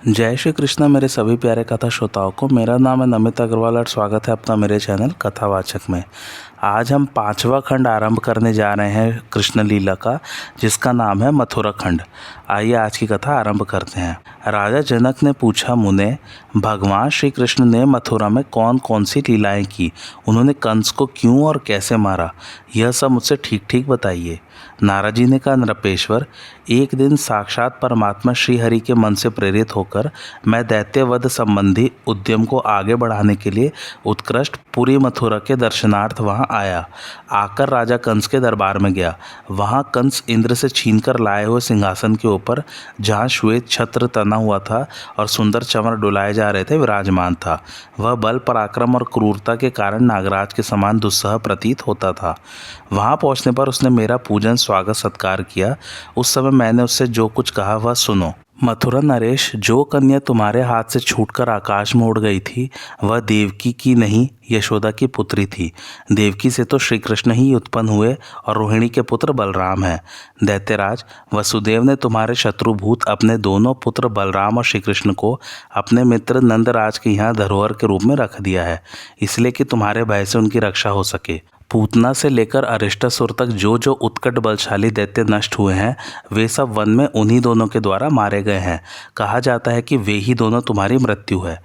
जय श्री कृष्ण मेरे सभी प्यारे कथा श्रोताओं को। मेरा नाम है नमित अग्रवाल और स्वागत है अपना मेरे चैनल कथावाचक में। आज हम 5वां खंड आरंभ करने जा रहे हैं कृष्ण लीला का, जिसका नाम है मथुरा खंड। आइए आज की कथा आरंभ करते हैं। राजा जनक ने पूछा, मुने, भगवान श्री कृष्ण ने मथुरा में कौन कौन सी लीलाएं की? उन्होंने कंस को क्यों और कैसे मारा? यह सब मुझसे ठीक ठीक बताइए। नारद जी ने कहा, नृपेश्वर, एक दिन साक्षात परमात्मा श्री हरि के मन से प्रेरित होकर मैं दैत्यवध संबंधी उद्यम को आगे बढ़ाने के लिए उत्कृष्ट पुरी मथुरा के दर्शनार्थ वहां आया। आकर राजा कंस के दरबार में गया। वहां कंस इंद्र से छीनकर लाए हुए सिंहासन के ऊपर, जहां श्वेत छत्र तना हुआ था और सुंदर चमर डुलाए जा रहे थे, विराजमान था। वह बल, पराक्रम और क्रूरता के कारण नागराज के समान दुस्सह प्रतीत होता था। वहां पहुंचने पर उसने मेरा पूजन, स्वागत, सत्कार किया। उस समय मैंने उससे जो कुछ कहा वह सुनो। मथुरा नरेश, जो कन्या तुम्हारे हाथ से छूटकर आकाश में उड़ गई थी, वह देवकी की नहीं, यशोदा की पुत्री थी। देवकी से तो श्री कृष्ण ही उत्पन्न हुए और रोहिणी के पुत्र बलराम हैं। दैत्यराज, वसुदेव ने तुम्हारे शत्रुभूत अपने दोनों पुत्र बलराम और श्री कृष्ण को अपने मित्र नंदराज के यहाँ धरोहर के रूप में रख दिया है, इसलिए कि तुम्हारे भय से उनकी रक्षा हो सके। पूतना से लेकर अरिष्टासुर तक जो जो उत्कट बलशाली दैत्य नष्ट हुए हैं, वे सब वन में उन्हीं दोनों के द्वारा मारे गए हैं। कहा जाता है कि वे ही दोनों तुम्हारी मृत्यु है।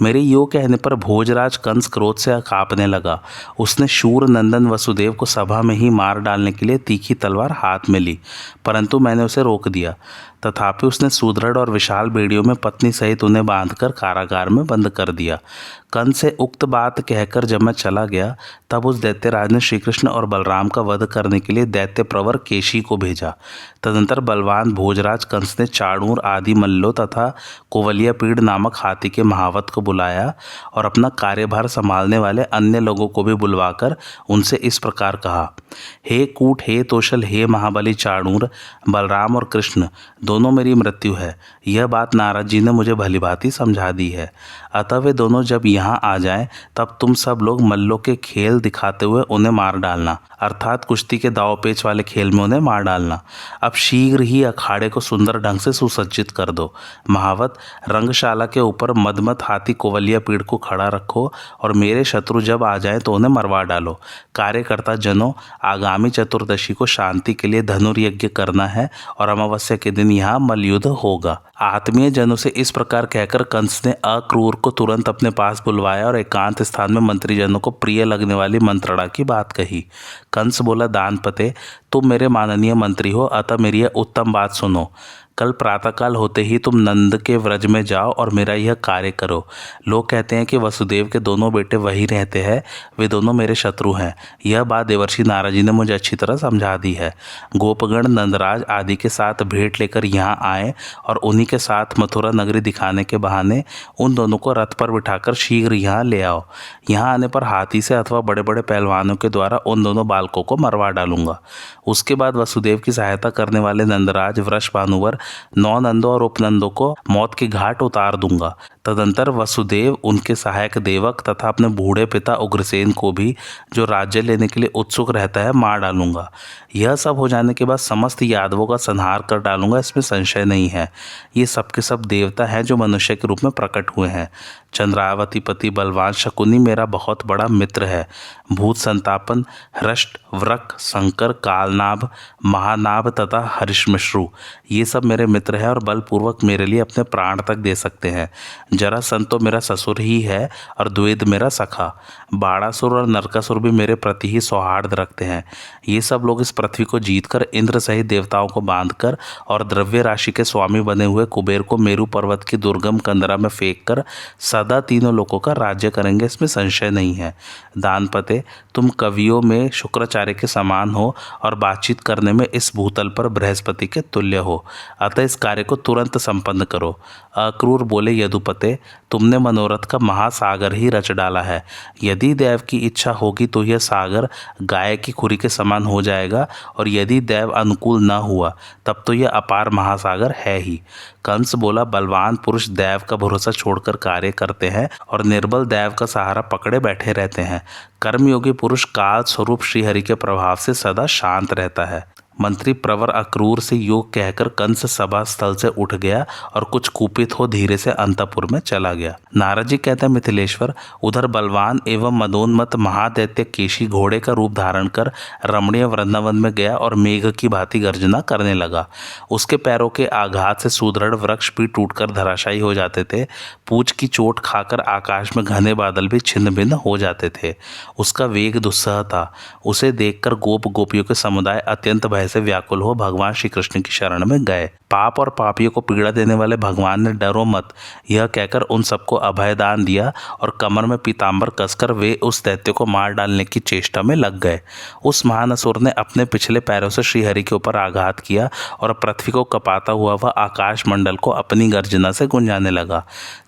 मेरे यो कहने पर भोजराज कंस क्रोध से कांपने लगा। उसने शूर नंदन वसुदेव को सभा में ही मार डालने के लिए तीखी तलवार हाथ में ली, परंतु मैंने उसे रोक दिया। तथापि उसने सुदृढ़ और विशाल बेड़ियों में पत्नी सहित उन्हें बांधकर कारागार में बंद कर दिया। कंस से उक्त बात कहकर जब मैं चला गया, तब उस दैत्यराज ने श्री कृष्ण और बलराम का वध करने के लिए दैत्य प्रवर केशी को भेजा। तदंतर बलवान भोजराज कंस ने चाणूर आदि मल्लों तथा कोवलियापीड़ नामक हाथी के महावत को बुलाया और अपना कार्यभार संभालने वाले अन्य लोगों को भी बुलवाकर उनसे इस प्रकार कहा, हे कूट, हे तोशल, हे महाबली चाणूर, बलराम और कृष्ण दोनों मेरी मृत्यु है। यह बात नारद जी ने मुझे भलीभांति समझा दी है। अतः वे दोनों जब यहाँ आ जाएं, तब तुम सब लोग मल्लों के खेल दिखाते हुए उन्हें मार डालना, अर्थात कुश्ती के दाव पेच वाले खेल में उन्हें मार डालना। अब शीघ्र ही अखाड़े को सुंदर ढंग से सुसज्जित कर दो। महावत, रंगशाला के ऊपर मदमत हाथी कोवलिया पीड़ को खड़ा रखो और मेरे शत्रु जब आ जाएं तो उन्हें मरवा डालो। कार्यकर्ता जनों, आगामी चतुर्दशी को शांति के लिए धनुर्यज्ञ करना है और अमावस्या के दिन यहाँ मल्लयुद्ध होगा। आत्मीय जनों से इस प्रकार कहकर कंस ने अक्रूर को तुरंत अपने पास बुलवाया और एकांत स्थान में मंत्रीजनों को प्रिय लगने वाली मंत्रणा की बात कही। कंस बोला, दानपते, तुम मेरे माननीय मंत्री हो, अतः मेरी यह उत्तम बात सुनो। कल प्रातःकाल होते ही तुम नंद के व्रज में जाओ और मेरा यह कार्य करो। लोग कहते हैं कि वसुदेव के दोनों बेटे वहीं रहते हैं, वे दोनों मेरे शत्रु हैं। यह बात देवर्षि नारद जी ने मुझे अच्छी तरह समझा दी है। गोपगण नंदराज आदि के साथ भेंट लेकर यहाँ आए और उन्हीं के साथ मथुरा नगरी दिखाने के बहाने उन दोनों को रथ पर बिठाकर शीघ्र यहाँ ले आओ। यहाँ आने पर हाथी से अथवा बड़े बड़े पहलवानों के द्वारा उन दोनों बालकों को मरवा डालूंगा। उसके बाद वसुदेव की सहायता करने वाले नंदराज, वृष भानुवर, 9 नंदों और उपनंदों को मौत की घाट उतार दूंगा। तदंतर वसुदेव, उनके सहायक देवक तथा अपने बूढ़े पिता उग्रसेन को भी, जो राज्य लेने के लिए उत्सुक रहता है, मार डालूंगा। यह सब हो जाने के बाद समस्त यादवों का संहार कर डालूंगा, इसमें संशय नहीं है। ये सब के सब देवता हैं जो मनुष्य के रूप में प्रकट हुए हैं। चंद्रावती पति बलवान शकुनी मेरा बहुत बड़ा मित्र है। भूत संतापन, हृष्ट, वृक, शंकर, कालनाभ, महानाभ तथा हरिश्मश्रु, ये सब मेरे मित्र हैं और बलपूर्वक मेरे लिए अपने प्राण तक दे सकते हैं। जरासंध तो मेरा ससुर ही है और द्वैध मेरा सखा। बाणासुर और नरकासुर भी मेरे प्रति ही सौहार्द रखते हैं। ये सब लोग इस पृथ्वी को जीतकर इंद्र सहित देवताओं को बांधकर और द्रव्य राशि के स्वामी बने हुए कुबेर को मेरु पर्वत की दुर्गम कंदरा में फेंक कर सदा तीनों लोकों का राज्य करेंगे, इसमें संशय नहीं है। दानपते, तुम कवियों में शुक्राचार्य के समान हो और बातचीत करने में इस भूतल पर बृहस्पति के तुल्य हो, अतः इस कार्य को तुरंत संपन्न करो। अक्रूर बोले, यदुपते, तुमने मनोरथ का महासागर ही रच डाला है। यदि देव की इच्छा होगी तो यह सागर गाय की खुरी के समान हो जाएगा, और यदि देव अनुकूल न हुआ तब तो यह अपार महासागर है ही। कंस बोला, बलवान पुरुष दैव का भरोसा छोड़कर कार्य करते हैं और निर्बल दैव का सहारा पकड़े बैठे रहते हैं। कर्मयोगी पुरुष काल स्वरूप श्रीहरि के प्रभाव से सदा शांत रहता है। मंत्री प्रवर अक्रूर से योग कहकर कंस सभा स्थल से उठ गया और कुछ कुपित हो धीरे से अंतपुर में चला गया। नारद जी कहते हैं मिथिलेश्वर, उधर बलवान एवं मदोन्मत्त महादैत्य केशी घोड़े का रूप धारण कर रमणीय वृंदावन में गया और मेघ की भांति गर्जना करने लगा। उसके पैरों के आघात से सुदृढ़ वृक्ष भी टूटकर धराशायी हो जाते थे। पूंछ की चोट खाकर आकाश में घने बादल भी छिन्न भिन्न हो जाते थे। उसका वेग दुस्सह था। उसे देखकर गोप गोपियों के समुदाय अत्यंत भय से व्याकुल हो भगवान श्री कृष्ण की शरण में गए। पाप और पापियों को पीड़ा देने वाले भगवान ने डरो मत यह कहकर उन सबको अभयदान दिया और कमर में पीताम्बर कसकर वे उस दैत्य को मार डालने की चेष्टा में लग गए। उस महान असुर ने अपने पिछले पैरों से श्रीहरि के ऊपर आघात किया और पृथ्वी को कपाता हुआ वह आकाश मंडल को अपनी गर्जना से गुंजाने लगा।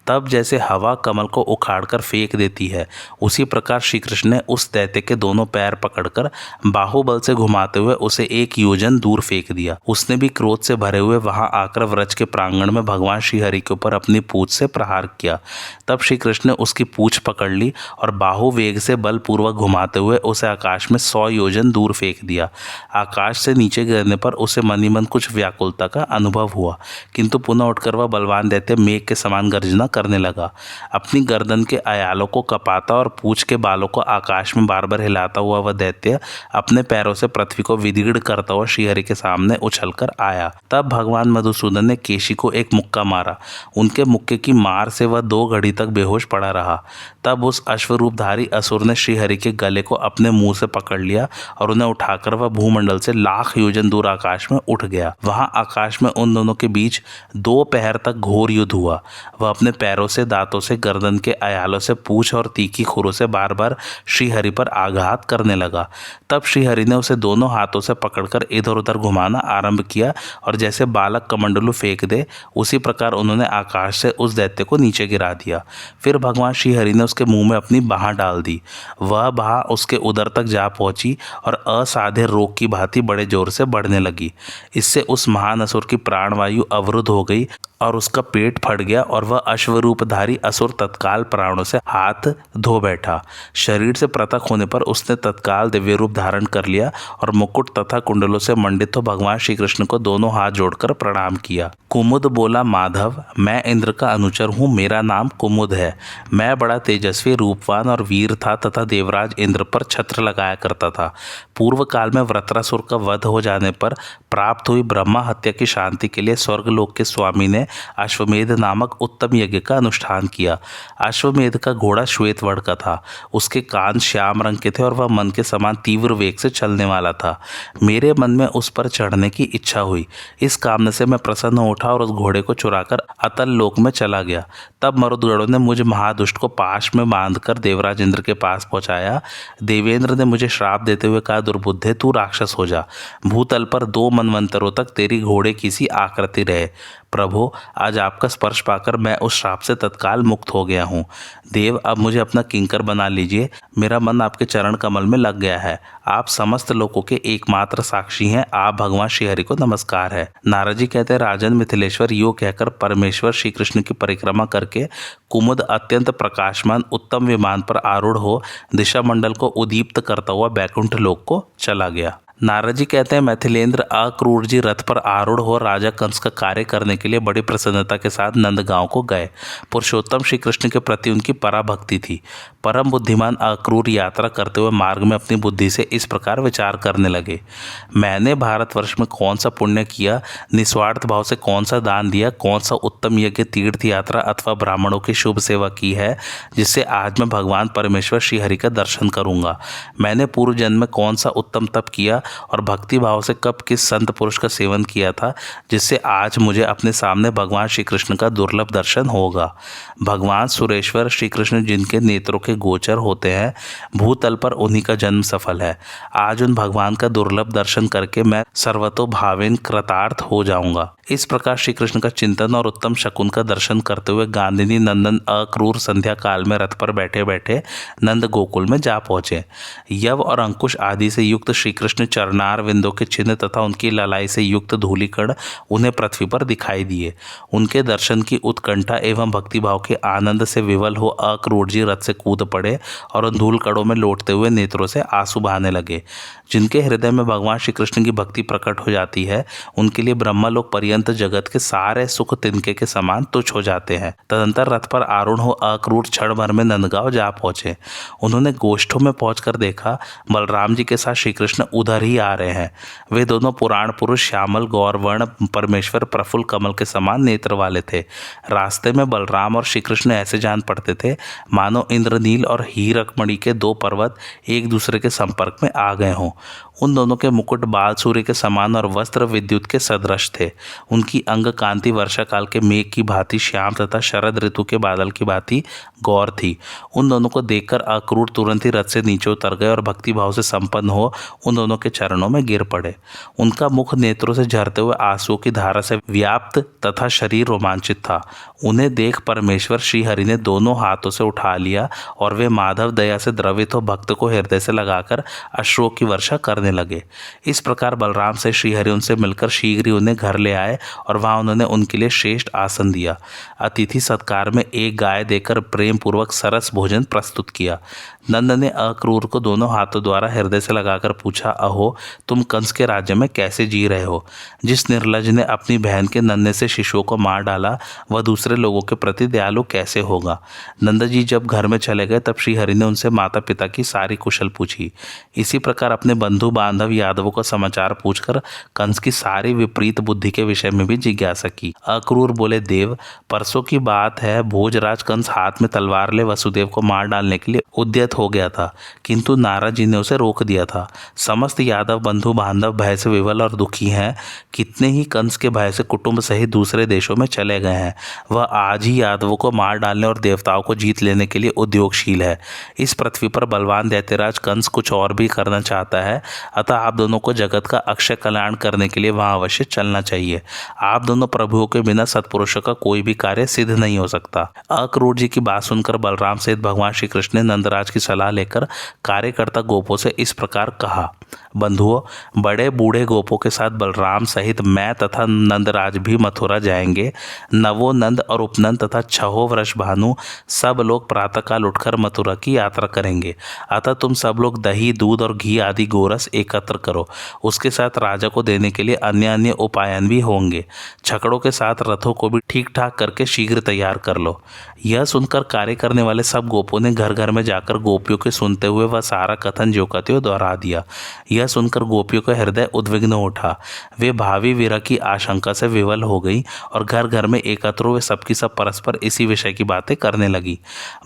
तब जैसे हवा कमल को उखाड़कर फेंक देती है, उसी प्रकार श्री कृष्ण ने उस दैत्य के दोनों पैर पकड़कर बाहुबल से घुमाते हुए उसे 1 योजन दूर फेंक दिया। उसने भी क्रोध से भरे हुए वहां आकर व्रज के प्रांगण में भगवान श्री हरि के ऊपर अपनी पूंछ से प्रहार किया। तब श्री कृष्ण ने उसकी पूंछ पकड़ ली और बाहु वेग से बलपूर्वक घुमाते हुए उसे आकाश में 100 योजन दूर फेंक दिया। आकाश से नीचे गिरने पर उसे मनी मन कुछ व्याकुलता का अनुभव हुआ, किंतु पुनः उठकर वह बलवान दैत्य मेघ के समान गर्जना करने लगा। अपनी गर्दन के अयालों को कपाता और पूंछ के बालों को आकाश में बार बार हिलाता हुआ वह दैत्य अपने पैरों से पृथ्वी को विदीर्ण करता हुआ श्रीहरि के सामने उछलकर आया। तब भगवान मधुसूदन ने केशी को एक मुक्का मारा। उनके मुक्के की मार से वह 2 घड़ी तक बेहोश पड़ा रहा। तब उस अश्वरूपधारी असुर ने श्रीहरि के गले को अपने मुंह से पकड़ लिया और उन्हें उठाकर वह भूमंडल से लाख योजन दूर आकाश में उठ गया। वहां आकाश में उन दोनों के बीच 2 पहर तक घोर युद्ध हुआ। वह अपने पैरों से, दांतों से, गर्दन के अयालों से, पूंछ और तीखी खुरों से बार बार श्रीहरि पर आघात करने लगा। तब श्रीहरि ने उसे दोनों हाथों से पकड़कर इधर उधर घुमाना आरंभ किया और जैसे बालक कमंडलू फेंक दे, उसी प्रकार उन्होंने आकाश से उस दैत्य को नीचे गिरा दिया। फिर भगवान श्रीहरि ने उसके मुंह में अपनी बाह डाल दी। वह बाह उसके उदर तक जा पहुंची और असाध्य रोग की भांति बड़े जोर से बढ़ने लगी। इससे उस महान असुर की प्राणवायु अवरुद्ध हो गई और उसका पेट फट गया और वह अश्वरूपधारी असुर तत्काल प्राणों से हाथ धो बैठा। शरीर से पृथक होने पर उसने तत्काल दिव्य रूप धारण कर लिया और मुकुट तथा कुंडलों से मंडित हो भगवान श्री कृष्ण को दोनों हाथ जोड़कर प्रणाम किया। कुमुद बोला, माधव, मैं इंद्र का अनुचर हूँ, मेरा नाम कुमुद है। मैं बड़ा तेजस्वी, रूपवान और वीर था तथा देवराज इंद्र पर छत्र लगाया करता था। पूर्व काल में वृत्रासुर का वध हो जाने पर प्राप्त हुई ब्रह्मा हत्या की शांति के लिए स्वर्गलोक के स्वामी ने अश्वमेध नामक उत्तम यज्ञ का अनुष्ठान किया। अश्वमेध का घोड़ा श्वेत वर्ण का था। उसके कान श्याम रंग के थे और वह मन के समान तीव्र वेग से चलने वाला था। मेरे मन में उस पर चढ़ने की इच्छा हुई। इस कामना से मैं प्रसन्न हो उठा और उस घोड़े को चुराकर अतल लोक में चला गया। तब मरुदगणों ने मुझे महादुष्ट को पाश में बांधकर देवराज इंद्र के पास पहुंचाया। देवेंद्र ने मुझे श्राप देते हुए कहा, दुर्बुद्धे, तू राक्षस हो जा। भूतल पर 2 मनवंतरों तक तेरी घोड़े की सी आकृति रहे। प्रभु, आज आपका स्पर्श पाकर मैं उस श्राप से तत्काल मुक्त हो गया हूँ। देव, अब मुझे अपना किंकर बना लीजिए। मेरा मन आपके चरण कमल में लग गया है। आप समस्त लोगों के एकमात्र साक्षी हैं। आप भगवान श्रीहरि को नमस्कार है। नारद जी कहते हैं, राजन मिथिलेश्वर, यो कहकर परमेश्वर श्री कृष्ण की परिक्रमा करके कुमुद अत्यंत प्रकाशमान उत्तम विमान पर आरूढ़ हो दिशा मंडल को उद्दीप्त करता हुआ बैकुंठ लोक को चला गया। नारद जी कहते हैं, मैथिलेंद्र अक्रूर जी रथ पर आरूढ़ हो राजा कंस का कार्य करने के लिए बड़ी प्रसन्नता के साथ नंदगांव को गए। पुरुषोत्तम श्री कृष्ण के प्रति उनकी पराभक्ति थी। परम बुद्धिमान अक्रूर यात्रा करते हुए मार्ग में अपनी बुद्धि से इस प्रकार विचार करने लगे, मैंने भारतवर्ष में कौन सा पुण्य किया, निस्वार्थ भाव से कौन सा दान दिया, कौन सा उत्तम यज्ञ, तीर्थ यात्रा अथवा ब्राह्मणों की शुभ सेवा की है जिससे आज मैं भगवान परमेश्वर श्रीहरि का दर्शन करूंगा। मैंने पूर्व जन्म में कौन सा उत्तम तप किया और भक्ति भाव से कब किस संत पुरुष का सेवन किया था जिससे आज मुझे अपने सामने भगवान श्री कृष्ण का दुर्लभ दर्शन होगा। भगवान सुरेश्वर श्री कृष्ण जिनके नेत्रों के गोचर होते हैं, भूतल पर उन्हीं का जन्म सफल है। आज उन भगवान का दुर्लभ दर्शन करके मैं सर्वतोभावेन कृतार्थ हो जाऊंगा। इस प्रकार श्री कृष्ण का चिंतन और उत्तम शकुन का दर्शन करते हुए गांधिनी नंदन अक्रूर संध्या काल में रथ पर बैठे बैठे नंद गोकुल में जा पहुंचे। यव और अंकुश आदि से युक्त श्री कृष्ण चरणार विंदों के चिन्ह तथा उनकी ललाई से युक्त धूलिकण उन्हें पृथ्वी पर दिखाई दिए। उनके दर्शन की उत्कंठा एवं भक्तिभाव के आनंद से विवल हो अक्रूर जी रथ से कूद पड़े और उन धूल कणों में लौटते हुए नेत्रों से आंसू बहाने लगे। जिनके हृदय में भगवान श्री कृष्ण की भक्ति प्रकट हो जाती है उनके लिए ब्रह्मलोक पर्यंत जगत के सारे सुख तिनके के समान तुच्छ हो जाते हैं। तदंतर रथ पर आरूढ़ हो अक्रूर क्षण भर में नंदगांव जा पहुंचे। उन्होंने गोष्ठों में पहुंचकर देखा बलराम जी के साथ श्री कृष्ण उधर ही आ रहे हैं। वे दोनों पुराण पुरुष श्यामल गौरवर्ण परमेश्वर प्रफुल्ल कमल के समान नेत्र वाले थे। रास्ते में बलराम और श्री कृष्ण ऐसे जान पड़ते थे मानो इंद्रनील और हीरकमणि के दो पर्वत एक दूसरे के संपर्क में आ गए हों। उन दोनों के मुकुट बाल सूर्य के समान और वस्त्र विद्युत के सदृश थे। उनकी अंग कांति वर्षा काल के मेघ की भांति श्याम तथा शरद ऋतु के बादल की भांति गौर थी। उन दोनों को देखकर अक्रूर तुरंत ही रथ से नीचे उतर गए और भक्ति भाव से संपन्न हो उन दोनों के चरणों में गिर पड़े। उनका मुख नेत्रों से झरते हुए आंसुओं की धारा से व्याप्त तथा शरीर रोमांचित था। उन्हें देख परमेश्वर श्रीहरि ने दोनों हाथों से उठा लिया और वे माधव दया से द्रवित हो भक्त को हृदय से लगाकर अश्रुओं की वर्षा करने लगे। इस प्रकार बलराम से श्रीहरि उनसे मिलकर शीघ्र ही उन्हें घर ले आए और वहां उन्होंने उनके लिए श्रेष्ठ आसन दिया। अतिथि सत्कार में एक गाय देकर प्रेम पूर्वक सरस भोजन प्रस्तुत किया। नंद ने अक्रूर को दोनों हाथों द्वारा हृदय से लगाकर पूछा, अहो तुम कंस के राज्य में कैसे जी रहे हो? जिस निर्लज ने अपनी बहन के नन्हे से शिशुओं को मार डाला वह दूसरे लोगों के प्रति दयालु कैसे होगा? नंद जी जब घर में चले गए तब श्रीहरि ने उनसे माता पिता की सारी कुशल पूछी। इसी प्रकार अपने बंधु बांधव यादवों का समाचार पूछकर कंस की सारी विपरीत बुद्धि के विषय में भी जिज्ञासा की। अक्रूर बोले, देव परसों की बात है, भोजराज कंस हाथ में तलवार ले वसुदेव को मार डालने के लिए उद्यत हो गया था, किंतु नारद जी ने उसे रोक दिया था। समस्त यादव बंधु बांधव भय से विवल और दुखी हैं। कितने ही कंस के भय से कुटुंब सहित दूसरे देशों में चले गए हैं। वह आज ही यादवों को मार डालने और देवताओं को जीत लेने के लिए उद्योगशील है। इस पृथ्वी पर बलवान दैत्यराज कंस कुछ और भी करना चाहता है, अतः आप दोनों को जगत का अक्षय कल्याण करने के लिए वहां अवश्य चलना चाहिए। आप दोनों प्रभुओं के बिना सत्पुरुषों का कोई भी कार्य सिद्ध नहीं हो सकता। अक्रूर जी की बात सुनकर बलराम सहित भगवान श्री कृष्ण ने नंदराज की सलाह लेकर कार्यकर्ता गोपों से इस प्रकार कहा, बंधुओं, बड़े बूढ़े गोपों के साथ बलराम सहित मैं तथा नंदराज भी मथुरा जाएंगे। नवो नंद और उपनंद तथा छहो वृष भानु सब लोग प्रातःकाल उठकर मथुरा की यात्रा करेंगे। अतः तुम सब लोग दही दूध और घी आदि गोरस एकत्र करो। उसके साथ राजा को देने के लिए अन्य अन्य उपायन भी होंगे। छकड़ों के साथ रथों को भी ठीक ठाक करके शीघ्र तैयार कर लो। यह सुनकर कार्य करने वाले सब गोपों ने घर घर में जाकर गोपियों के सुनते हुए वह सारा कथन ज्यों का त्यों दोहरा दिया। यह सुनकर गोपियों का हृदय उद्विग्न उठा। वे भावी विरह की आशंका से विवल हो गई और घर घर में एकत्र हुए सबकी सब परस्पर इसी विषय की बातें करने लगी।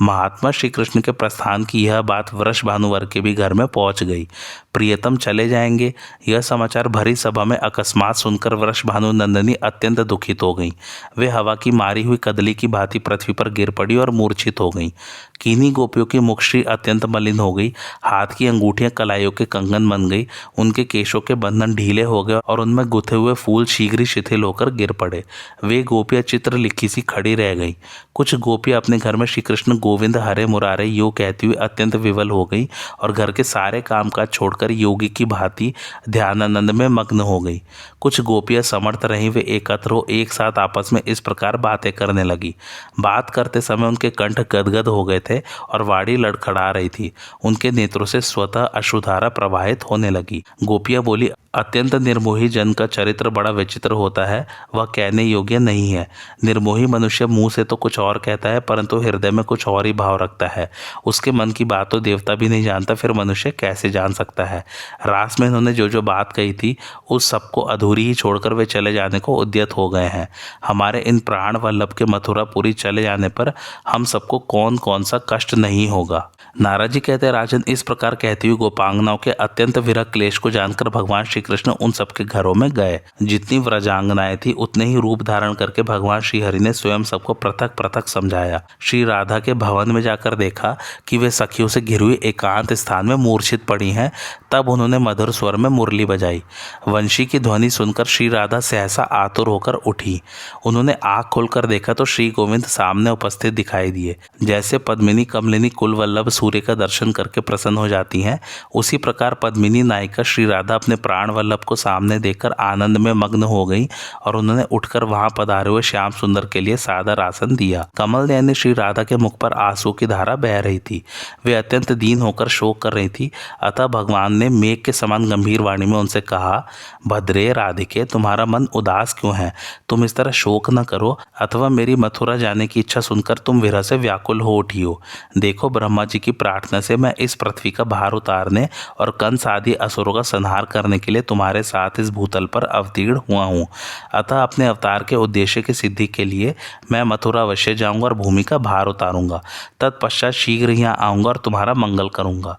महात्मा श्री कृष्ण के प्रस्थान की यह बात वृष भानुवर के भी घर में पहुंच गई। प्रियतम चले जाएंगे, यह समाचार भरी सभा में अकस्मात सुनकर वृष भानु नंदिनी अत्यंत दुखित हो गई। वे हवा की मारी हुई कदली की भांति पृथ्वी पर गिर पड़ी और मूर्छित हो गई। किन्हीं गोपियों की मुखश्री अत्यंत मलिन हो गई। हाथ की अंगूठियां कलाइयों के कंगन बन गई। उनके केशों के बंधन ढीले हो गए और उनमें गुथे हुए फूल शीघ्र शिथिल होकर गिर पड़े। वे गोपियां चित्र लिखी सी खड़ी रह गईं। कुछ गोपियां अपने घर में श्री कृष्ण गोविंद हरे मुरारे यो कहती हुई अत्यंत विवल हो गई और घर के सारे कामकाज छोड़कर योगी की भांति ध्यानानंद में मग्न हो गई। कुछ गोपियां समर्थ रहीं, वे एकत्र हो एक साथ आपस में इस प्रकार बातें करने लगी। बात करते समय उनके कंठ गदगद हो गए थे और वाणी लड़खड़ा रही थी। उनके नेत्रों से स्वतः अश्रुधारा प्रवाहित होने लगी। गोपियां बोली, अत्यंत निर्मोही जन का चरित्र बड़ा विचित्र होता है, वह कहने योग्य नहीं है। निर्मोही मनुष्य मुंह से तो कुछ और कहता है परंतु हृदय में कुछ और ही भाव रखता है। उसके मन की बात तो देवता भी नहीं जानता, फिर मनुष्य कैसे जान सकता है। रास में इन्होंने जो जो बात कही थी उस सबको अधूरी ही छोड़कर वे चले जाने को उद्यत हो गए हैं। हमारे इन प्राण वल्लभ के मथुरापुरी चले जाने पर हम सबको कौन कौन सा कष्ट नहीं होगा। नारद जी कहते, राजन, इस प्रकार कहती हुई गोपांगनाओं के अत्यंत विरह क्लेश को जानकर भगवान श्री श्री कृष्ण उन सबके घरों में गए। जितनी व्रजांगनाएं थी उतने ही रूप धारण करके भगवान श्री हरि ने स्वयं सबको पृथक पृथक समझाया। श्री राधा के भवन में जाकर देखा कि वे सखियों से घिरी हुई एकांत स्थान में मूर्छित पड़ी हैं। तब उन्होंने मधुर स्वर में मुरली बजाई। वंशी की ध्वनि सुनकर श्री राधा सहसा आतुर होकर उठी। उन्होंने आंख खोलकर देखा तो श्री गोविंद सामने उपस्थित दिखाई दिए। जैसे पद्मिनी कमलिनी कुलवल्लभ सूर्य का दर्शन करके प्रसन्न हो जाती हैं, उसी प्रकार पद्मिनी नायिका श्री राधा अपने प्राण वल्लभ को सामने देखकर आनंद में मग्न हो गई और उन्होंने उठकर वहां पधारे हुए श्याम सुंदर के लिए सादर आसन दिया। कमल नयन श्री राधा के मुख पर आंसू की धारा बह रही थी। वे अत्यंत दीन होकर शोक कर रही थी। अतः भगवान ने मेघ के समान गंभीर वाणी में उनसे कहा, भद्रे राधिके, तुम्हारा मन उदास क्यों है? तुम इस तरह शोक न करो, अथवा मेरी मथुरा जाने की इच्छा सुनकर तुम विरह से व्याकुल हो उठी हो। देखो, ब्रह्मा जी की प्रार्थना से मैं इस पृथ्वी का भार उतारने और कंस आदि असुरों का संहार करने के लिए तुम्हारे साथ इस भूतल पर अवतीर्ण हुआ हूँ। अतः अपने अवतार के उद्देश्य की सिद्धि के लिए मैं मथुरा अवश्य जाऊंगा और भूमि का भार उतारूंगा। तत्पश्चात शीघ्र यहाँ आऊंगा और तुम्हारा मंगल करूंगा।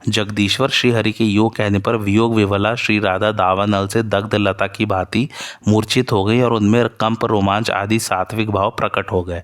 जगदीश्वर श्री हरि के योग कहने पर वियोग विवला श्री राधा दावानल से दग्ध लता की भांति मूर्छित हो गई और उनमें कंप, रोमांच आदि सात्विक भाव प्रकट हो गए।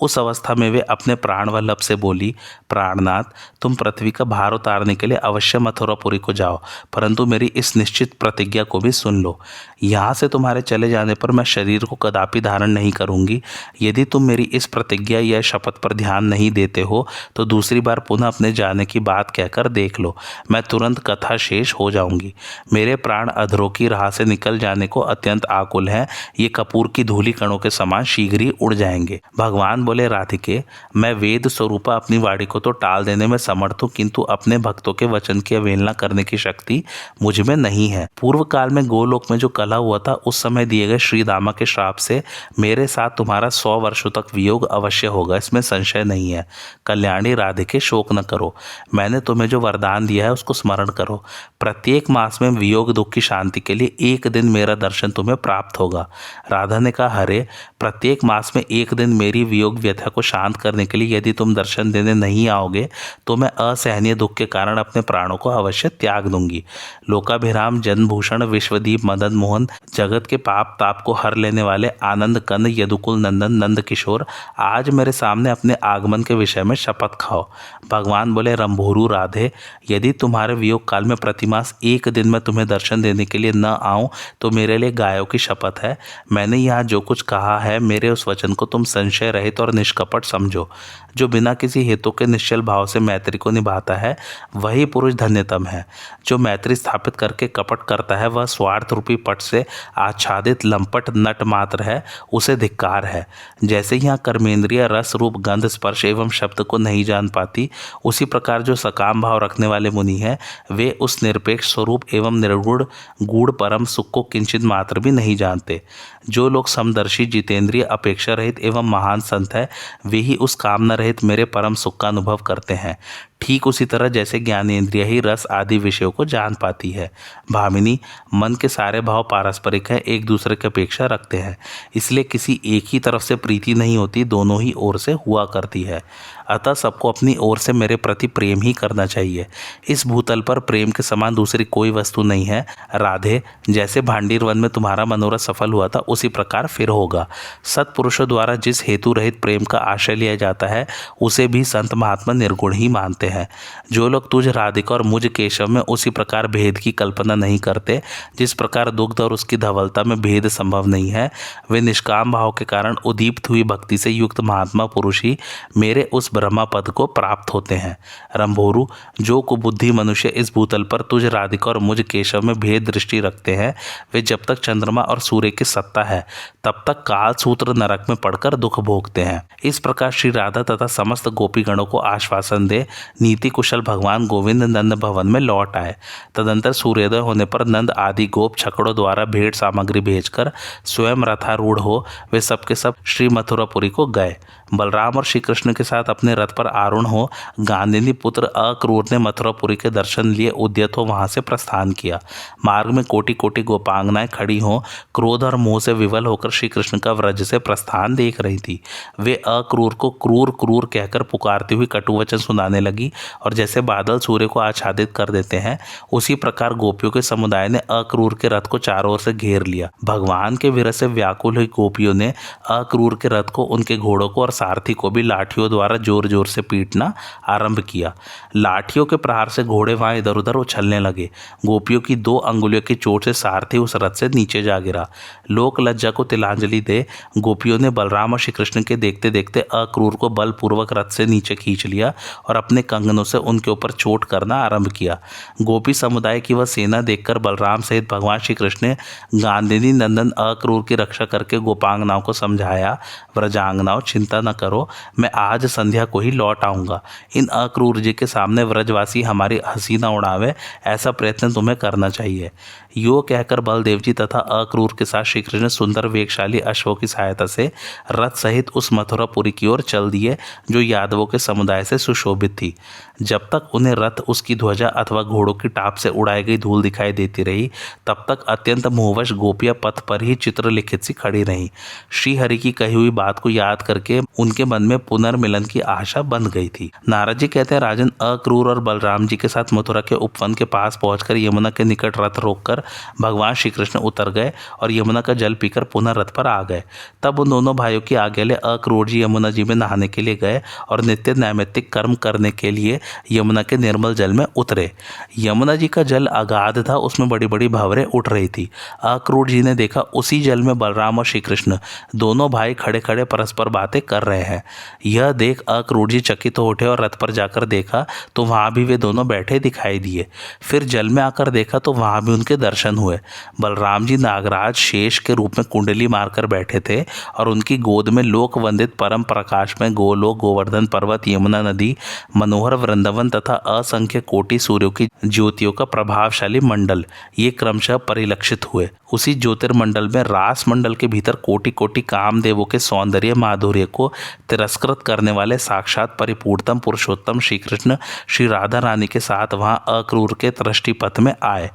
उस अवस्था में वे अपने प्राण वल्लभ से बोली, प्राणनाथ, तुम पृथ्वी का भार उतारने के लिए अवश्य मथुरापुरी को जाओ, परंतु मेरी इस निश्चित प्रतिज्ञा को भी सुन लो। यहाँ से तुम्हारे चले जाने पर मैं शरीर को कदापि धारण नहीं करूंगी। यदि तुम मेरी इस प्रतिज्ञा या शपथ पर ध्यान नहीं देते हो तो दूसरी बार पुनः अपने जाने की बात कहकर देख लो, मैं तुरंत कथा शेष हो जाऊंगी। मेरे प्राण अधरों की राह से निकल जाने को अत्यंत आकुल हैं। ये कपूर की धूलि कणों के समान शीघ्र ही उड़ जाएंगे। भगवान बोले, राधिके, मैं वेद स्वरूपा अपनी वाणी को तो टाल देने में समर्थ हूँ, किंतु अपने भक्तों के वचन की अवहेलना करने की शक्ति मुझ में नहीं है। पूर्व काल में गोलोक में जो कलह हुआ था, उस समय दिए गए श्री दामा के श्राप से मेरे साथ तुम्हारा 100 वर्षों तक वियोग अवश्य होगा, इसमें संशय नहीं है। कल्याणी राधिके, शोक न करो। मैंने तुम्हें जो वरदान दिया है उसको स्मरण करो। प्रत्येक मास में वियोग दुख की शांति के लिए एक दिन मेरा दर्शन तुम्हें प्राप्त होगा। राधा ने कहा, हरे, प्रत्येक मास में एक दिन मेरी वियोग व्यथा को शांत करने के लिए यदि तुम दर्शन देने नहीं आओगे तो मैं असहनीय दुख के कारण अपने प्राणों को अवश्य त्याग दूंगी। लोकाभिराम, जनभूषण, विश्वदीप, मदन मोहन, जगत के पाप ताप को हर लेने वाले आनंद कंद, यदुकुल नंदन, नंद किशोर, आज मेरे सामने अपने आगमन के विषय में शपथ खाओ। भगवान बोले, रंभोरु राधे, यदि तुम्हारे वियोग काल में प्रतिमास एक दिन में तुम्हें दर्शन देने के लिए न आऊं तो मेरे लिए गायों की शपथ है। मैंने यहाँ जो कुछ कहा है, मेरे उस वचन को तुम संशय रहित और निष्कपट समझो। जो बिना किसी हेतु के निश्चल भाव से मैत्री को निभाता है वही पुरुष धन्यतम है। जो मैत्री स्थापित करके कपट करता है वह स्वार्थ रूपी पट से आच्छादित लंपट नट मात्र है, उसे धिक्कार है। जैसे यहाँ कर्मेंद्रिय रस रूप गंध स्पर्श एवं शब्द को नहीं जान पाती, उसी प्रकार जो सकाम भाव रखने वाले मुनि हैं वे उस निरपेक्ष स्वरूप एवं निर्गुण गूढ़ परम सुख को किंचित मात्र भी नहीं जानते। जो लोग समदर्शी, जितेंद्रिय, अपेक्षा रहित एवं महान संत है वे ही उस कामना रहित मेरे परम सुख का अनुभव करते हैं। ठीक उसी तरह जैसे ज्ञानेंद्रिय ही रस आदि विषयों को जान पाती है। भामिनी, मन के सारे भाव पारस्परिक हैं, एक दूसरे की अपेक्षा रखते हैं, इसलिए किसी एक ही तरफ से प्रीति नहीं होती, दोनों ही ओर से हुआ करती है। अतः सबको अपनी ओर से मेरे प्रति प्रेम ही करना चाहिए। इस भूतल पर प्रेम के समान दूसरी कोई वस्तु नहीं है। राधे, जैसे भांडीर वन में तुम्हारा मनोरथ सफल हुआ था उसी प्रकार फिर होगा। सत्पुरुषों द्वारा जिस हेतु रहित प्रेम का आश्रय लिया जाता है उसे भी संत महात्मा निर्गुण ही मानते हैं। जो लोग तुझ राधिका और मुझ केशव में उसी प्रकार भेद की कल्पना नहीं करते जिस प्रकार दुग्ध और उसकी धवलता में भेद संभव नहीं है, वे निष्काम भाव के कारण उदीप्त हुई भक्ति से युक्त महात्मा पुरुष ही मेरे उस ब्रह्मा पद को प्राप्त होते हैं। रंभोरु, जो कुबुद्धि मनुष्य इस भूतल पर तुझ राधिका और मुझ केशव में भेद दृष्टि रखते हैं वे जब तक चंद्रमा और सूर्य की सत्ता है तब तक काल सूत्र नरक में पड़कर दुख भोगते हैं। इस प्रकार श्री राधा तथा समस्त गोपीगणों को आश्वासन दे नीति कुशल भगवान गोविंद नंद भवन में लौट आए। तदंतर सूर्योदय होने पर नंद आदि गोप छकड़ों द्वारा भेंट सामग्री भेजकर स्वयं रथारूढ़ हो वे सबके सब श्री मथुरापुरी को गए। बलराम और श्री कृष्ण के साथ अपने रथ पर आरूढ़ हो गांधिनी पुत्र अक्रूर ने मथुरापुरी के दर्शन लिए उद्यत हो वहां से प्रस्थान किया। मार्ग में कोटि कोटि गोपांगनाएं खड़ी हो क्रोध और मोह से विवल होकर श्री कृष्ण का व्रज से प्रस्थान देख रही थी। वे अक्रूर को क्रूर क्रूर कहकर पुकारती हुई कटुवचन सुनाने लगी और जैसे बादल सूर्य को आच्छादित कर देते हैं उसी प्रकार गोपियों के समुदाय ने अक्रूर के रथ को चारों ओर से घेर लिया। भगवान के विरह से व्याकुल हुई गोपियों ने अक्रूर के रथ को, उनके घोड़ों को और सारथी को भी लाठियों द्वारा जोर जोर से पीटना आरंभ किया। लाठियों के प्रहार से घोड़े वहां इधर उधर उछलने लगे। गोपियों की 2 अंगुलियों की चोट से सारथी उस रथ से नीचे जा गिरा। लोक लज्जा को तिलांजलि दे गोपियों ने बलराम और श्री कृष्ण के देखते देखते अक्रूर को बलपूर्वक रथ से नीचे खींच लिया और अपने कंगनों से उनके ऊपर चोट करना आरंभ किया। गोपी समुदाय की वह सेना देखकर बलराम सहित भगवान श्री कृष्ण ने गांधिनी नंदन अक्रूर की रक्षा करके गोपांगनाओं को समझाया, व्रजांगनाओं चिंता न करो, मैं आज संध्या को ही लौट आऊंगा। इन अक्रूर जी के सामने व्रजवासी हमारी हंसी न उड़ावे, ऐसा प्रयत्न तुम्हें करना चाहिए। यो कहकर बलदेव जी तथा अक्रूर के साथ श्री कृष्ण सुंदर वेगशाली अश्वों की सहायता से रथ सहित उस मथुरापुरी की ओर चल दिए जो यादवों के समुदाय से सुशोभित थी। जब तक उन्हें रथ, उसकी ध्वजा अथवा घोड़ों की टाप से उड़ाई गई धूल दिखाई देती रही, तब तक अत्यंत मोहवश गोपियां पथ पर ही चित्रलिखित सी खड़ी रहीं। श्री हरि की कही हुई बात को याद करके उनके मन में पुनर्मिलन की आशा बंध गई थी। नारद जी कहते हैं, राजन, अक्रूर और बलराम जी के साथ मथुरा के उपवन के पास पहुंचकर यमुना के निकट रथ रोककर भगवान श्री कृष्ण उतर गए और यमुना का जल पीकर पुनः रथ पर आ गए। तब उन दोनों भाइयों की आज्ञा ले अक्रूर जी यमुना जी में नहाने के लिए गए और नित्य नैमित्तिक कर्म करने के लिए यमुना के निर्मल जल में उतरे। यमुना जी का जल अगाध था, उसमें बड़ी बड़ी भंवरें उठ रही थी। अक्रूर जी ने देखा उसी जल में बलराम और श्री कृष्ण दोनों भाई खड़े खड़े परस्पर बातें कर रहे हैं। यह देख अक्रूर जी चकित हो उठे और रथ पर जाकर देखा तो वहां भी वे दोनों बैठे दिखाई दिए। फिर जल में आकर देखा तो वहां भी उनके दर्शन हुए। बलराम जी नागराज शेष के रूप में कुंडली मारकर बैठे थे और उनकी गोद में लोक वंदित परम प्रकाश में गोलोक, गोवर्धन पर्वत, यमुना नदी, मनोहर वृंदावन तथा असंख्य कोटि सूर्यों की ज्योतियों का प्रभावशाली मंडल ये क्रमशः परिलक्षित हुए। उसी ज्योतिर्मंडल में रास मंडल के भीतर कोटि कोटि कामदेवों के सौंदर्य माधुर्य को तिरस्कृत करने वाले साक्षात परिपूर्णतम पुरुषोत्तम श्री कृष्ण श्री राधा रानी के साथ वहां अक्रूर के दृष्टिपथ में आए।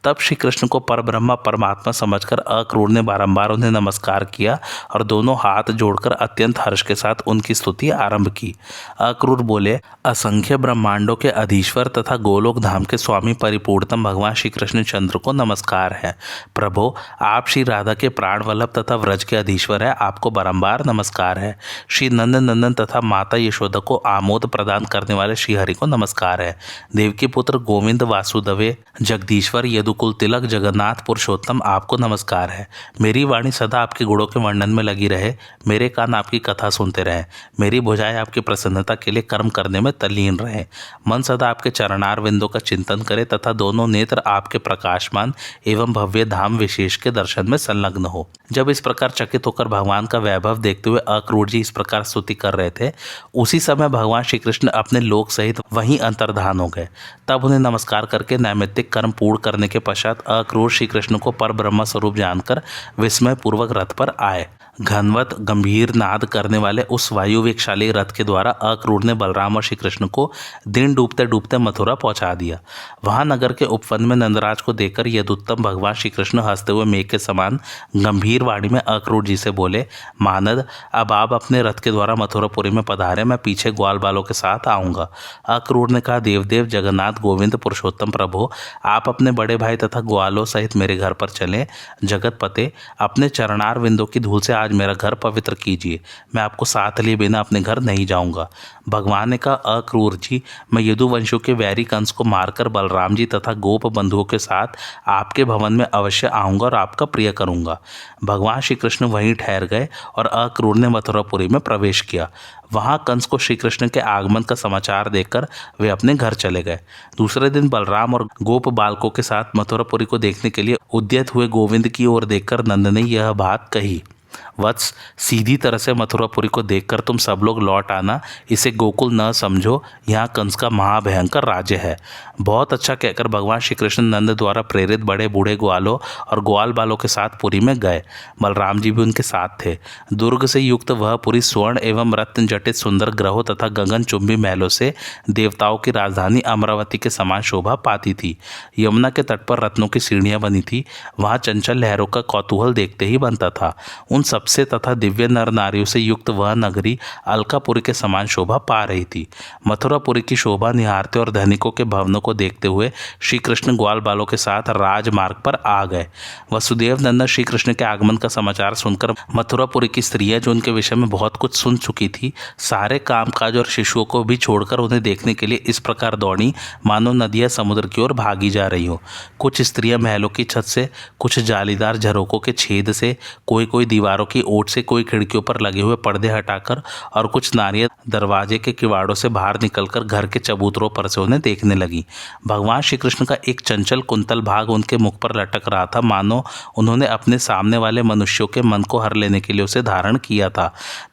तब श्री कृष्ण को परब्रह्मा परमात्मा समझकर अक्रूर ने बारंबार उन्हें नमस्कार किया और दोनों हाथ जोड़कर अत्यंत हर्ष के साथ उनकी स्तुति आरंभ की। अक्रूर बोले, असंख्य ब्रह्मांडों के अधीश्वर तथा गोलोक धाम के स्वामी परिपूर्णतम भगवान श्री कृष्ण चंद्र को नमस्कार है। प्रभो, आप श्री राधा के प्राण वल्लभ तथा व्रज के अधीश्वर है, आपको बारंबार नमस्कार है। श्री नंद नंदन तथा माता यशोदा को आमोद प्रदान करने वाले श्री हरि को नमस्कार है। देवकी पुत्र गोविंद वासुदेव जगदीश्वर यदुकुल तिलक जगन्नाथ पुरुषोत्तम, आपको नमस्कार है। मेरी वाणी सदा आपके गुणों के वर्णन में लगी रहे, मेरे कान आपकी कथा सुनते रहे, मेरी भुजाएं आपकी प्रसन्नता के लिए कर्म करने में तल्लीन रहे, मन सदा आपके चरणार विंदों का चिंतन करे तथा दोनों नेत्र आपके प्रकाशमान एवं भव्य धाम विशेष के दर्शन में संलग्न हो। जब इस प्रकार चकित होकर भगवान का वैभव देखते हुए अक्रूर जी इस प्रकार स्तुति कर रहे थे, उसी समय भगवान श्री कृष्ण अपने लोक सहित वहीं अंतर्धान हो गए। तब उन्हें नमस्कार करके नैमित्तिक कर्म पूर्ण करने के पश्चात अक्रूर श्री कृष्ण को पर ब्रह्म स्वरूप जानकर विस्मय पूर्वक रथ पर आए। घनवत गंभीर नाद करने वाले उस वायु वेगशाली रथ के द्वारा अक्रूर ने बलराम और श्री कृष्ण को दिन डूबते डूबते मथुरा पहुंचा दिया। वहां नगर के उपवन में नंदराज को देखकर यदुत्तम भगवान श्री कृष्ण हंसते हुए मेघ के समान गंभीर वाणी में अक्रूर जी से बोले, मानद, अब आप अपने रथ के द्वारा मथुरापुरी में पधारे, मैं पीछे ग्वाल बालों के साथ आऊंगा। अक्रूर ने कहा, देवदेव जगन्नाथ गोविंद पुरुषोत्तम प्रभु, आप अपने बड़े भाई तथा ग्वालों सहित मेरे घर पर चलें। जगत पते, अपने चरणार विंदों की धूल से आज मेरा घर पवित्र कीजिए, मैं आपको साथ लिए बिना अपने घर नहीं जाऊंगा। भगवान ने कहा, अक्रूर जी, मैं यदुवंशियों के वैरी कंस को मारकर बलराम जी तथा गोप बंधुओं के साथ आपके भवन में अवश्य आऊंगा और आपका प्रिय करूंगा। भगवान श्री कृष्ण वहीं ठहर गए और अक्रूर ने मथुरापुरी में प्रवेश किया। वहां कंस को श्री कृष्ण के आगमन का समाचार देकर वे अपने घर चले गए। दूसरे दिन बलराम और गोप बालकों के साथ मथुरापुरी को देखने के लिए उद्यत हुए गोविंद की ओर देखकर नंद ने यह बात कही। वत्स, सीधी तरह से मथुरापुरी को देखकर तुम सब लोग लौट आना, इसे गोकुल न समझो, यहाँ कंस का महाभयंकर राज्य है। बहुत अच्छा कहकर भगवान श्री कृष्ण नंद द्वारा प्रेरित बड़े बूढ़े ग्वालों और ग्वाल बालों के साथ पुरी में गए। बलराम जी भी उनके साथ थे। दुर्ग से युक्त वह पुरी स्वर्ण एवं रत्न जटित सुंदर ग्रहों तथा गगनचुंबी महलों से देवताओं की राजधानी अमरावती के समान शोभा पाती थी। यमुना के तट पर रत्नों की सीढ़ियां बनी थी, वहां चंचल लहरों का कौतूहल देखते ही बनता था। उन सबसे तथा दिव्य नर नारियों से युक्त वह नगरी अलकापुरी के समान शोभा पा रही थी। मथुरापुरी की शोभा निहारते और धनिकों के भवनों को देखते हुए श्री कृष्ण ग्वाल बालों के साथ राजमार्ग पर आ गए। वसुदेव नंदन श्री कृष्ण के आगमन का समाचार सुनकर मथुरापुरी की स्त्रियां, जो उनके विषय में बहुत कुछ सुन चुकी थी, सारे कामकाज और शिशुओं को भी छोड़कर उन्हें देखने के लिए इस प्रकार दौड़ी मानो नदियां समुद्र की ओर भागी जा रही हो। कुछ स्त्रियां महलों की छत से, कुछ जालीदार झरोकों के छेद से, कोई दीवारों की ओट से, कोई खिड़कियों पर लगे हुए पर्दे हटाकर और कुछ नारियां दरवाजे के किवाड़ों से बाहर निकलकर घर के चबूतरों पर से उन्हें देखने लगी। भगवान श्री कृष्ण का एक चंचल कुंतल भाग उनके मुख पर लटक रहा था, मानो उन्होंने अपने सामने वाले मनुष्यों के मन को हर लेने के लिए उसे धारण किया था,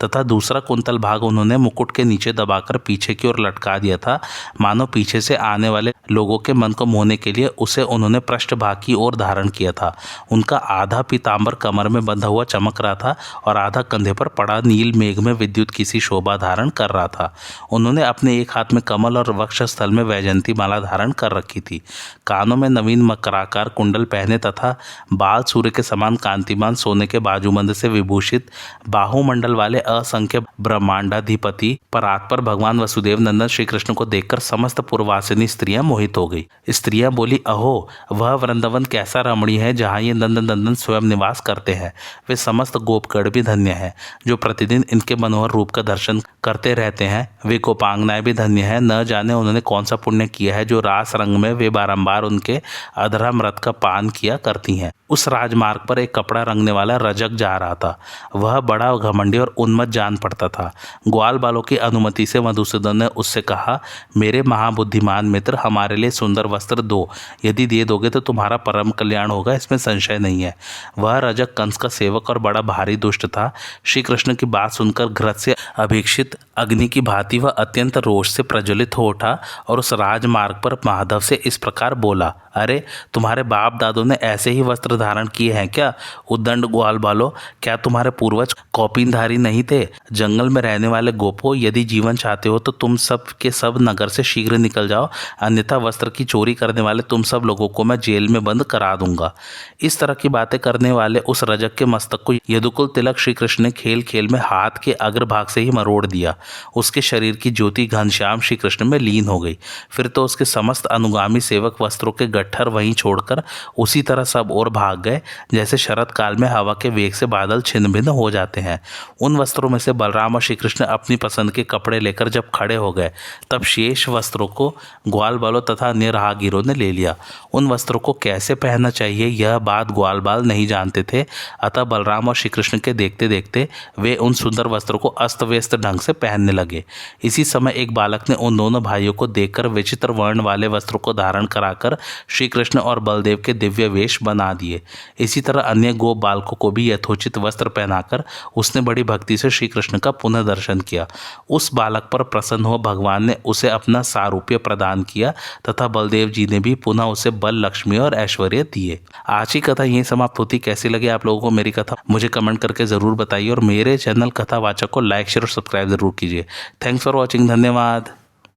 तथा दूसरा कुंतल भाग उन्होंने मुकुट के नीचे दबाकर पीछे की ओर लटका दिया था, मानो पीछे से आने वाले लोगों के मन को मोहने के लिए उसे उन्होंने पृष्ठ भाग की ओर धारण किया था। उनका आधा पीतांबर कमर में बंधा हुआ चमक रहा था और आधा कंधे पर पड़ा नील मेघ में विद्युत की सी शोभा धारण कर रहा था। उन्होंने अपने एक हाथ में कमल और वक्षस्थल में वैजयंती माला धारण कर रखी थी। कानों में नवीन मकराकार कुंडल पहने तथा बाल सूर्य के समान कांतिमान सोने के बाजूबंद से विभूषित बाहुमंडल वाले असंख्य ब्रह्मांडाधिपति परात पर भगवान वसुदेव नंदन श्री कृष्ण को देखकर समस्त पूर्वासिनी स्त्रियां मोहित हो गई। स्त्रियां बोली, अहो, वह वृंदावन कैसा रमणीय है जहाँ ये नंदन स्वयं निवास करते हैं। वे समस्त गोपगढ़ भी धन्य है जो प्रतिदिन इनके मनोहर रूप का दर्शन करते रहते हैं। वे गोपांगनाएं भी धन्य है, न जाने उन्होंने कौन सा पुण्य किया है जो रास रंग में वे बारंबार उनके अधरामृत का पान किया करती हैं। उस राजमार्ग पर एक कपड़ा रंगने वाला रजक जा रहा था। वह बड़ा घमंडी और उन्मत्त जान पड़ता था। ग्वाल बालों की अनुमति से मधुसूदन ने उससे कहा, मेरे महाबुद्धिमान मित्र, हमारे लिए सुंदर वस्त्र दो। यदि दे दोगे तो तुम्हारा परम कल्याण होगा, इसमें संशय नहीं है। वह रजक कंस का सेवक और बड़ा भारी दुष्ट था। श्री कृष्ण की बात सुनकर घृत से अभीक्षित अग्नि की भांति वह अत्यंत रोष से प्रज्वलित हो उठा और उस राजमार्ग पर माधव से इस प्रकार बोला, अरे, तुम्हारे बाप दादों ने ऐसे ही वस्त्र धारण किए हैं क्या? उद्दंड ग्वाल बालो, क्या तुम्हारे पूर्वज कौपीनधारी नहीं थे? जंगल में रहने वाले गोपो, यदि जीवन चाहते हो तो तुम सब के सब नगर से शीघ्र निकल जाओ, अन्यथा वस्त्र की चोरी करने वाले तुम सब लोगों को मैं जेल में बंद करा दूंगा। इस तरह की बातें करने वाले उस रजक के मस्तक को यदुकुल तिलक श्री कृष्ण ने खेल खेल में हाथ के अग्रभाग से ही मरोड़ दिया। उसके शरीर की ज्योति घनश्याम श्री कृष्ण में लीन हो गई। फिर तो उसके समस्त अनुगामी सेवक वस्त्रों के गट्ठर वहीं छोड़कर उसी तरह सब और भाग गए जैसे शरत काल में हवा के वेग से बादल छिन्न भिन्न हो जाते हैं। उन वस्त्रों में से बलराम और श्री कृष्ण अपनी पसंद के कपड़े लेकर जब खड़े हो गए, तब शेष वस्त्रों को ग्वाल बालों तथा अन्य राहगीरों ने ले लिया। उन वस्त्रों को कैसे पहनना चाहिए यह बात ग्वाल बाल नहीं जानते थे, अतः बलराम और श्री कृष्ण के देखते देखते वे उन सुंदर वस्त्रों को अस्त व्यस्त ढंग से पहनने लगे। इसी समय एक बालक ने उन दोनों भाइयों को देखकर विचित्र वर्ण वाले वस्त्रों को धारण कराकर श्री कृष्ण और बलदेव के दिव्य वेश बना दिए। इसी तरह अन्य गोप बालकों को भी यथोचित वस्त्र पहनाकर उसने बड़ी भक्ति से श्री कृष्ण का पुनः दर्शन किया। उस बालक पर प्रसन्न हो भगवान ने उसे अपना सारूप्य प्रदान किया तथा बलदेव जी ने भी पुनः उसे बल, लक्ष्मी और ऐश्वर्य दिए। आज की कथा यहीं समाप्त होती। कैसी लगी आप लोगों को मेरी कथा मुझे कमेंट करके जरूर बताइए और मेरे चैनल कथावाचक को लाइक, शेयर और सब्सक्राइब जरूर कीजिए। Thanks for watching. धन्यवाद।